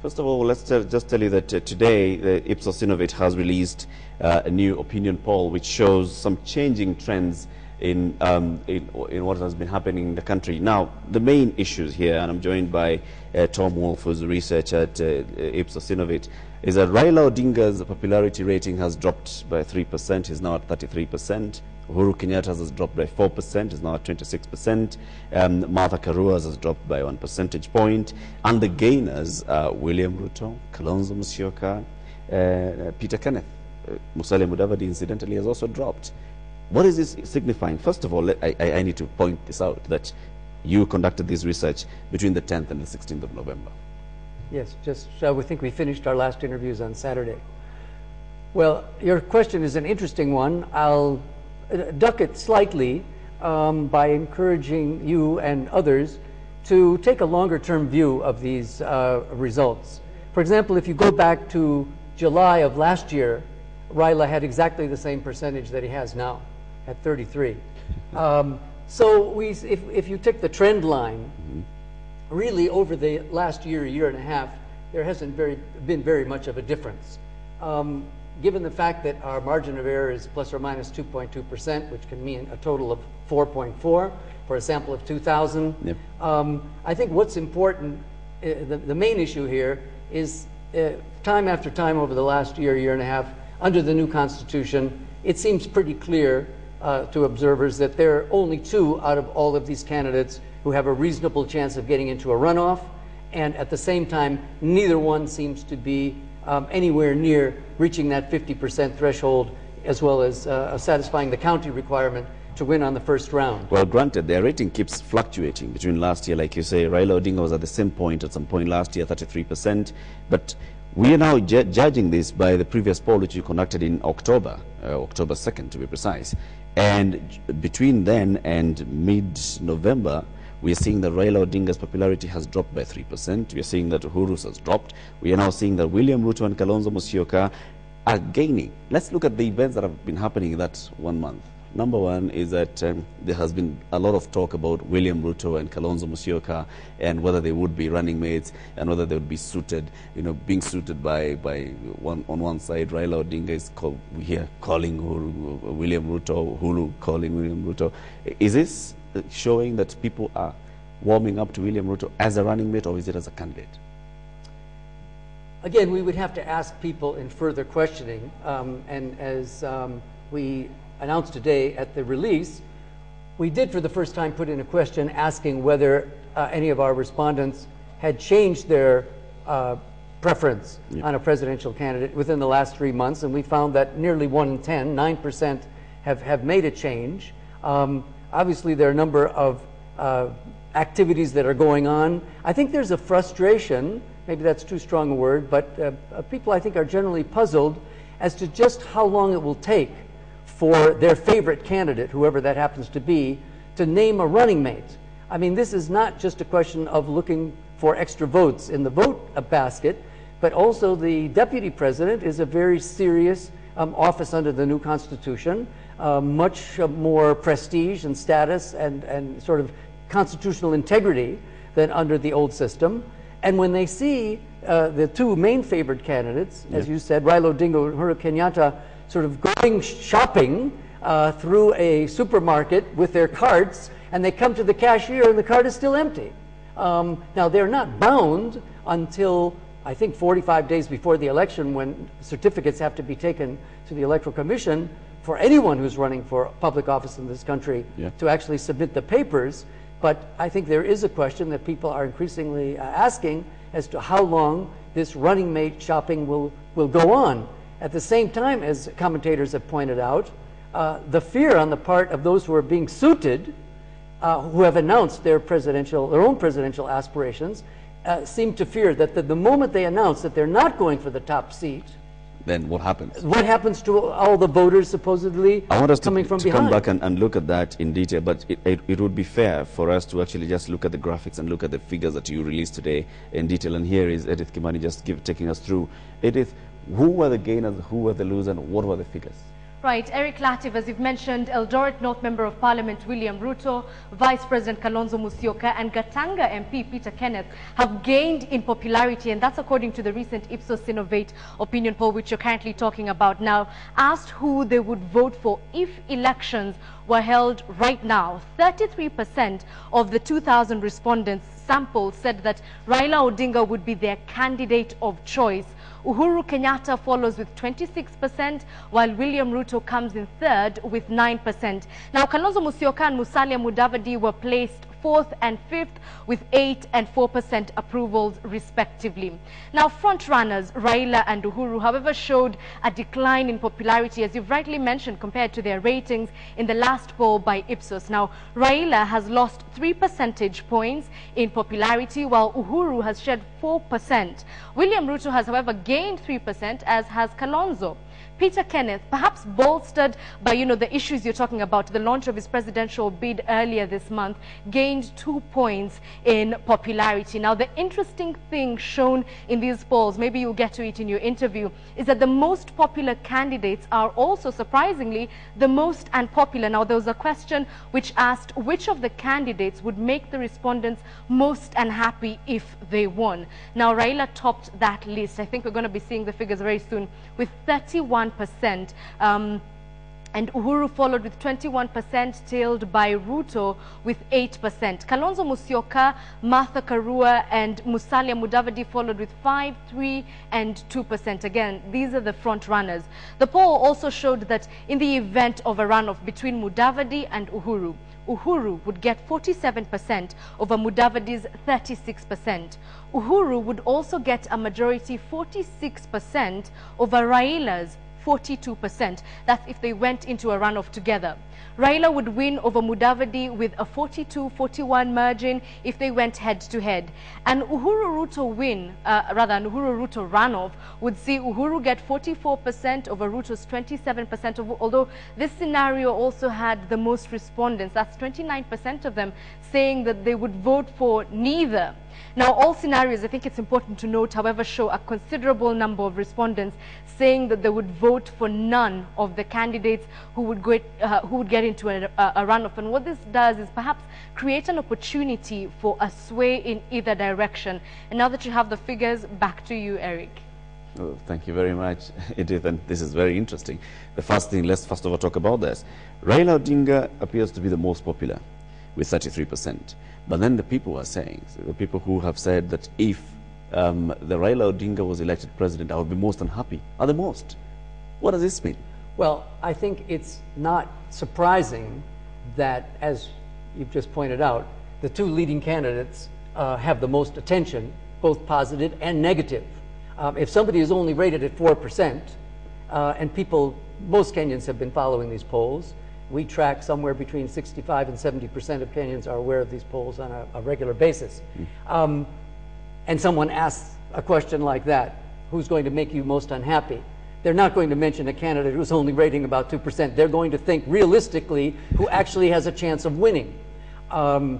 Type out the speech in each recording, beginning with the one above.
First of all, let's just tell you that today the Ipsos Synovate has released a new opinion poll which shows some changing trends in what has been happening in the country. Now, the main issues here, and I'm joined by Tom Wolf, who's a researcher at Ipsos Synovate, is that Raila Odinga's popularity rating has dropped by 3%. He's now at 33%. Uhuru Kenyatta's has dropped by 4%, is now at 26%. Martha Karua's has dropped by 1 percentage point. And the gainers are William Ruto, Kalonzo, Musyoka, Peter Kenneth. Musalia Mudavadi, incidentally, has also dropped. What is this signifying? First of all, I need to point this out, that you conducted this research between the 10th and the 16th of November. Yes, we think we finished our last interviews on Saturday. Well, your question is an interesting one. I'll duck it slightly by encouraging you and others to take a longer-term view of these results. For example, if you go back to July of last year, Raila had exactly the same percentage that he has now, at 33. So if you take the trend line, really over the last year and a half, there hasn't been very much of a difference. Given the fact that our margin of error is plus or minus 2.2%, which can mean a total of 4.4 for a sample of 2,000. Yep. I think what's important, the main issue here is time after time over the last year and a half, under the new Constitution, it seems pretty clear to observers that there are only 2 out of all of these candidates who have a reasonable chance of getting into a runoff, and at the same time, neither one seems to be anywhere near reaching that 50% threshold, as well as satisfying the county requirement to win on the first round. Well, granted, their rating keeps fluctuating between last year, like you say. Raila Odinga was at the same point at some point last year, 33%. But we are now judging this by the previous poll which you conducted in October, October 2nd to be precise. And between then and mid-November, we are seeing that Raila Odinga's popularity has dropped by 3%. We are seeing that Uhuru's has dropped. We are now seeing that William Ruto and Kalonzo Musyoka are gaining. Let's look at the events that have been happening in that 1 month. Number one is that there has been a lot of talk about William Ruto and Kalonzo Musyoka and whether they would be running mates and whether they would be suited, being suited by on one side. Raila Odinga is calling William Ruto, Uhuru calling William Ruto. Is this showing that people are warming up to William Ruto as a running mate, or is it as a candidate? Again, we would have to ask people in further questioning, and as we announced today at the release, we did for the first time put in a question asking whether any of our respondents had changed their preference on a presidential candidate within the last 3 months, and we found that nearly 1 in 10, 9%, have made a change. Obviously, there are a number of activities that are going on. I think there's a frustration, maybe that's too strong a word, but people, I think, are generally puzzled as to just how long it will take for their favorite candidate, whoever that happens to be, to name a running mate. I mean, this is not just a question of looking for extra votes in the vote basket, but also the deputy president is a very serious office under the new Constitution, much more prestige and status and sort of constitutional integrity than under the old system. And when they see the 2 main favored candidates, as you said, Raila Odinga and Uhuru Kenyatta, sort of going shopping through a supermarket with their carts, and they come to the cashier and the cart is still empty. Now, they're not bound until, I think, 45 days before the election, when certificates have to be taken to the Electoral Commission for anyone who's running for public office in this country to actually submit the papers. But I think there is a question that people are increasingly asking as to how long this running mate shopping will go on. At the same time, as commentators have pointed out, the fear on the part of those who are being suited, who have announced their own presidential aspirations, seem to fear that the moment they announce that they're not going for the top seat, then what happens? What happens to all the voters supposedly coming from behind? Come back and look at that in detail, but it would be fair for us to actually just look at the graphics and look at the figures that you released today in detail. And here is Edith Kimani just taking us through. Edith, who were the gainers, who were the losers, and what were the figures? Right, Eric Latif, as you've mentioned, Eldoret North Member of Parliament William Ruto, Vice President Kalonzo Musyoka, and Gatanga MP Kenneth have gained in popularity, and that's according to the recent Ipsos Synovate opinion poll, which you're currently talking about now. Asked who they would vote for if elections were held right now, 33% of the 2,000 respondents sampled said that Raila Odinga would be their candidate of choice. Uhuru Kenyatta follows with 26%, while William Ruto comes in third with 9%. Now, Kalonzo Musyoka and Musalia Mudavadi were placed fourth and fifth with 8% and 4% approvals respectively. Now, front runners Raila and Uhuru, however, showed a decline in popularity, as you've rightly mentioned, compared to their ratings in the last poll by Ipsos. Now, Raila has lost 3 percentage points in popularity, while Uhuru has shed 4%. William Ruto has, however, gained 3%, as has Kalonzo. Kenneth, perhaps bolstered by, the issues you're talking about, the launch of his presidential bid earlier this month, gained 2 points in popularity. Now, the interesting thing shown in these polls, maybe you'll get to it in your interview, is that the most popular candidates are also, surprisingly, the most unpopular. Now, there was a question which asked which of the candidates would make the respondents most unhappy if they won. Now, Raila topped that list. I think we're going to be seeing the figures very soon, with 31%. And Uhuru followed with 21%, tailed by Ruto with 8%. Kalonzo Musyoka, Martha Karua, and Musalia Mudavadi followed with 5%, 3%, and 2%. Again, these are the front runners. The poll also showed that in the event of a runoff between Mudavadi and Uhuru, Uhuru would get 47% over Mudavadi's 36%. Uhuru would also get a majority 46% over Raila's 42%. That's if they went into a runoff together. Raila would win over Mudavadi with a 42-41 margin if they went head-to-head. And Uhuru Ruto runoff would see Uhuru get 44% over Ruto's 27%, although this scenario also had the most respondents. That's 29% of them saying that they would vote for neither. Now, all scenarios, I think it's important to note, however, show a considerable number of respondents saying that they would vote for none of the candidates who would get into a runoff. And what this does is perhaps create an opportunity for a sway in either direction. And now that you have the figures, back to you, Eric. Oh, thank you very much, Edith, and this is very interesting. The first thing, let's first of all talk about this. Raila Odinga appears to be the most popular with 33%. But then the people are saying, so the people who have said that if the Raila Odinga was elected president, I would be most unhappy, are the most. What does this mean? Well, I think it's not surprising that, as you've just pointed out, the two leading candidates have the most attention, both positive and negative. If somebody is only rated at 4%, and most Kenyans have been following these polls, we track somewhere between 65 and 70% of Kenyans are aware of these polls on a regular basis. And someone asks a question like that, who's going to make you most unhappy? They're not going to mention a candidate who's only rating about 2%. They're going to think realistically who actually has a chance of winning. And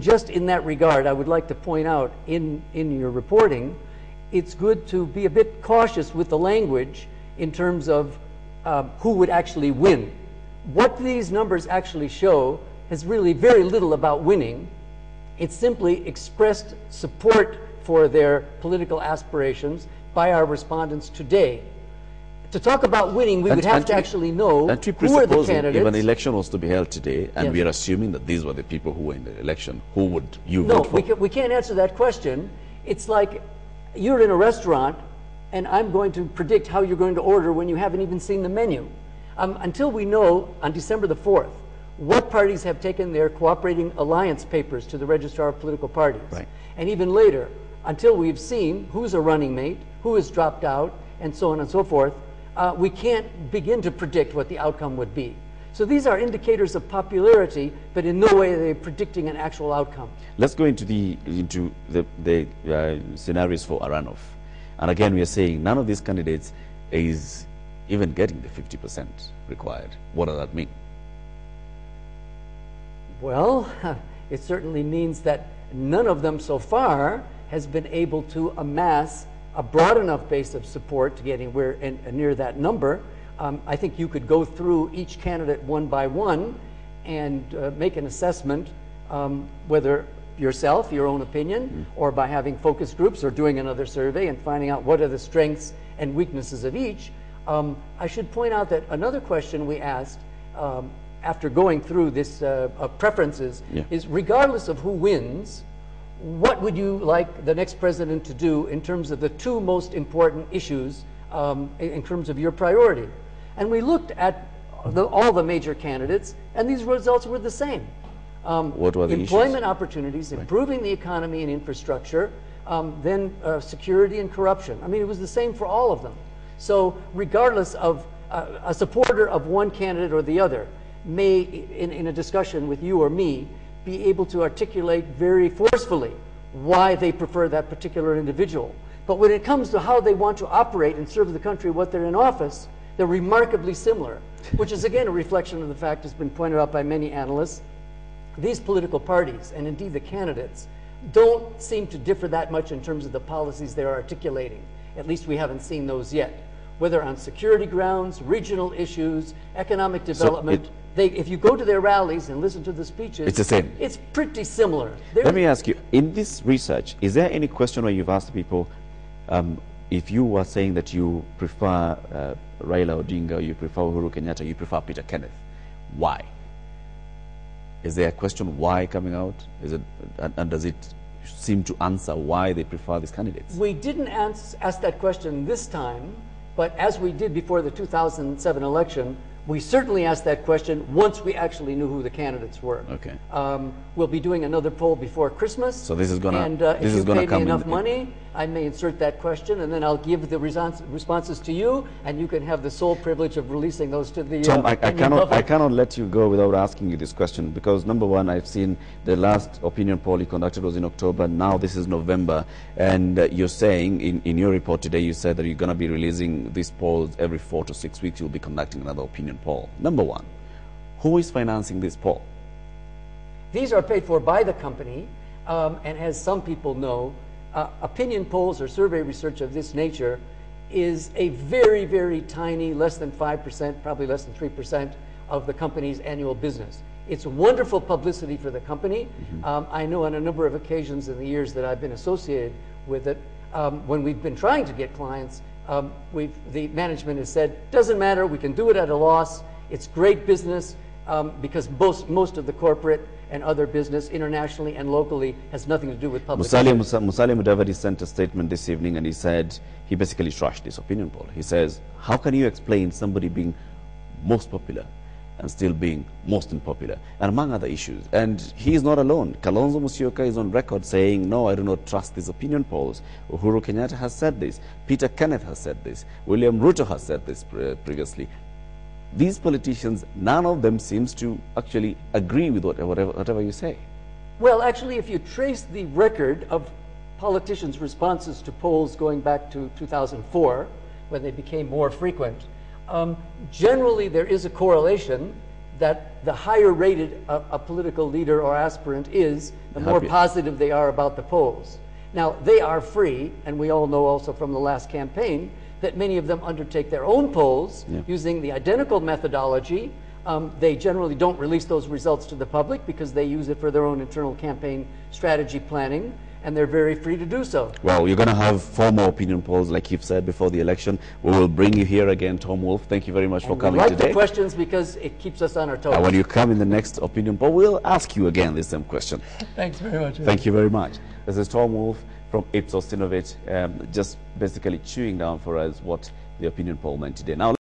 just in that regard, I would like to point out in your reporting, it's good to be a bit cautious with the language in terms of who would actually win. What these numbers actually show is really very little about winning. It's simply expressed support for their political aspirations by our respondents today. To talk about winning, we would have to actually know who are the candidates. If an election was to be held today, and we are assuming that these were the people who were in the election, who would you vote for? No, we can't answer that question. It's like you're in a restaurant, and I'm going to predict how you're going to order when you haven't even seen the menu. Until we know on December the 4th what parties have taken their cooperating alliance papers to the Registrar of Political Parties. Right. And even later, until we've seen who's a running mate, who has dropped out, and so on and so forth, we can't begin to predict what the outcome would be. So these are indicators of popularity, but in no way are they predicting an actual outcome. Let's go into the scenarios for a runoff. And again, we are saying none of these candidates is even getting the 50% required. What does that mean? Well, it certainly means that none of them so far has been able to amass a broad enough base of support to get anywhere near that number. I think you could go through each candidate one by one and make an assessment, whether yourself, your own opinion, or by having focus groups or doing another survey and finding out what are the strengths and weaknesses of each. I should point out that another question we asked after going through this preferences is, regardless of who wins, what would you like the next president to do in terms of the two most important issues in terms of your priority? And we looked at all the major candidates, and these results were the same. What were the employment issues? opportunities, improving the economy and infrastructure, then security and corruption. I mean, it was the same for all of them. So regardless of a supporter of one candidate or the other may, in a discussion with you or me, be able to articulate very forcefully why they prefer that particular individual. But when it comes to how they want to operate and serve the country, what they're in office, they're remarkably similar, which is again a reflection of the fact that's been pointed out by many analysts. These political parties, and indeed the candidates, don't seem to differ that much in terms of the policies they're articulating. At least we haven't seen those yet. Whether on security grounds, regional issues, economic development, if you go to their rallies and listen to the speeches, it's the same. It's pretty similar. Let me ask you, in this research, is there any question where you've asked people, if you were saying that you prefer Raila Odinga, you prefer Uhuru Kenyatta, you prefer Peter Kenneth, why? Is there a question why coming out? Is it, and does it seem to answer why they prefer these candidates? We didn't ask that question this time, but as we did before the 2007 election, we certainly asked that question once we actually knew who the candidates were. Okay. We'll be doing another poll before Christmas. So this is gonna, and if you pay me enough money, I may insert that question, and then I'll give the responses to you, and you can have the sole privilege of releasing those to the Tom, I cannot let you go without asking you this question, because number one, I've seen the last opinion poll you conducted was in October. Now this is November, and you're saying in your report today, you said that you're going to be releasing these polls every 4 to 6 weeks. You'll be conducting another opinion poll. Number one, who is financing this poll? These are paid for by the company, and as some people know, opinion polls or survey research of this nature is a very, very tiny, less than 5%, probably less than 3% of the company's annual business. It's wonderful publicity for the company. I know on a number of occasions in the years that I've been associated with it, when we've been trying to get clients, the management has said, doesn't matter, we can do it at a loss. It's great business because most of the corporate and other business internationally and locally has nothing to do with public. Musalia Mudavadi sent a statement this evening, and he said, he basically trashed this opinion poll. He says, how can you explain somebody being most popular and still being most unpopular, and among other issues? And he is not alone. Kalonzo Musyoka is on record saying, no, I do not trust these opinion polls. Uhuru Kenyatta has said this. Peter Kenneth has said this. William Ruto has said this previously. These politicians, none of them seems to actually agree with whatever you say. Well, actually, if you trace the record of politicians' responses to polls going back to 2004, when they became more frequent, generally there is a correlation that the higher rated a political leader or aspirant is, the more positive they are about the polls. Now, they are free, and we all know also from the last campaign that many of them undertake their own polls using the identical methodology. They generally don't release those results to the public because they use it for their own internal campaign strategy planning, and they're very free to do so. Well, you're going to have 4 more opinion polls, like you've said, before the election. We will bring you here again, Tom Wolf. Thank you very much for coming today. We like the questions because it keeps us on our toes. And when you come in the next opinion poll, we'll ask you again the same question. Thanks very much. Thank you very much. This is Tom Wolf from Ipsos Synovate, just basically chewing down for us what the opinion poll meant today. Now,